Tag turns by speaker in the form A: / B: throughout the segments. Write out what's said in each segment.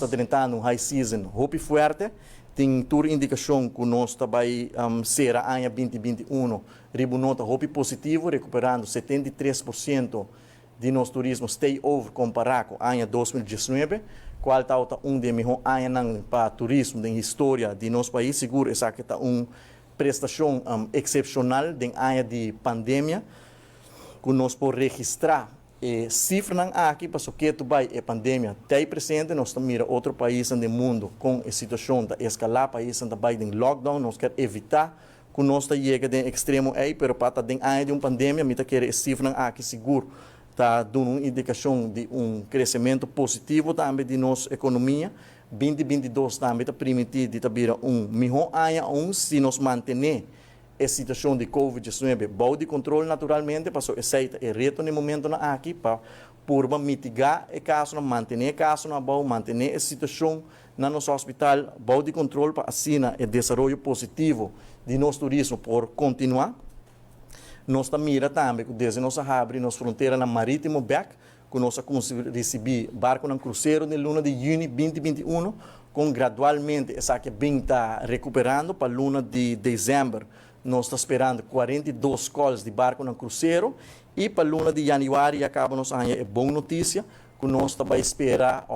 A: está tentando um high season hopi forte, tem toda indicação que nós vai ser a ano 2021, ribonota hopi positivo, recuperando 73% de nosso turismo stay over comparado com o ano 2019, qual está de melhor ano para turismo da história de nosso país, seguro essa que está uma prestação excepcional de ano de pandemia, que nós podemos registrar cifra aqui para o que vai a pandemia tem presente, nós mira outro país no mundo com a situação da escalar país da vai em lockdown, nós quer evitar que nós chegue de extremo aí, pero para de ano de uma pandemia, me quer cifra aqui seguro está dando uma indicação de crescimento positivo também de nossa economia. 2022 também está permitido de ter melhor ano se nós manter a situação de Covid-19 bom de controle naturalmente, para esse é reto no momento aqui para mitigar o caso, manter o caso bom, manter a situação no nosso hospital bom de controle para assim o desenvolvimento positivo de nosso turismo por continuar. Nós mira também que desde nossa abre nossa fronteira na marítimo back, que nós conseguimos receber barco no cruzeiro na luna de junho 2021, com gradualmente essa que bem está recuperando para a luna de dezembro. Nós estamos esperando 42 calls de barco no cruzeiro e para a luna de janeiro acaba nos ano é boa notícia que nós estamos esperar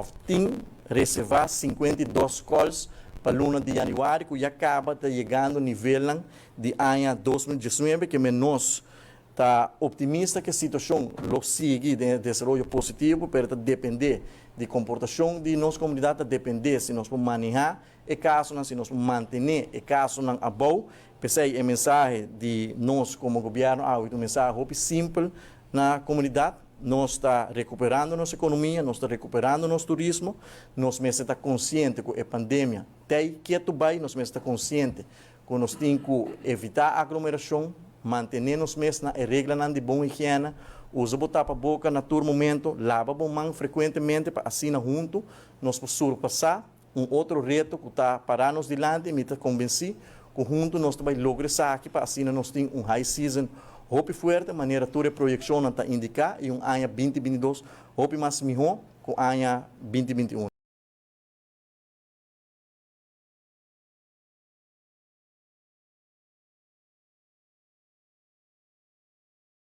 A: reservar 52 calls para a luna de janeiro que já acaba chegando no nível de ano 2019 que nós está optimista que a situação siga de desenvolvimento positivo, mas depender de comportação de nossa comunidade, depender se nós podemos manejar o caso, se nós podemos manter o caso na abou. Pensei a mensagem de nós como governo, uma mensagem simples na comunidade. Nós está recuperando nossa economia, nós está recuperando nosso turismo, nós mesmo está consciente que a pandemia tem que vai, nós mesmo está consciente que nós temos que evitar a aglomeração, manter-nos mesmo na regra de boa higiene, usa o tapa-boca na todo momento, lava a mão frequentemente para assim junto, nós podemos surpassar outro reto que está para nos dilante, me está convencido que junto nós também logramos aqui para assim nós temos high season hope forte, maneira toda a projeção está indicar e ano 2022 hope mais melhor que o ano 2021.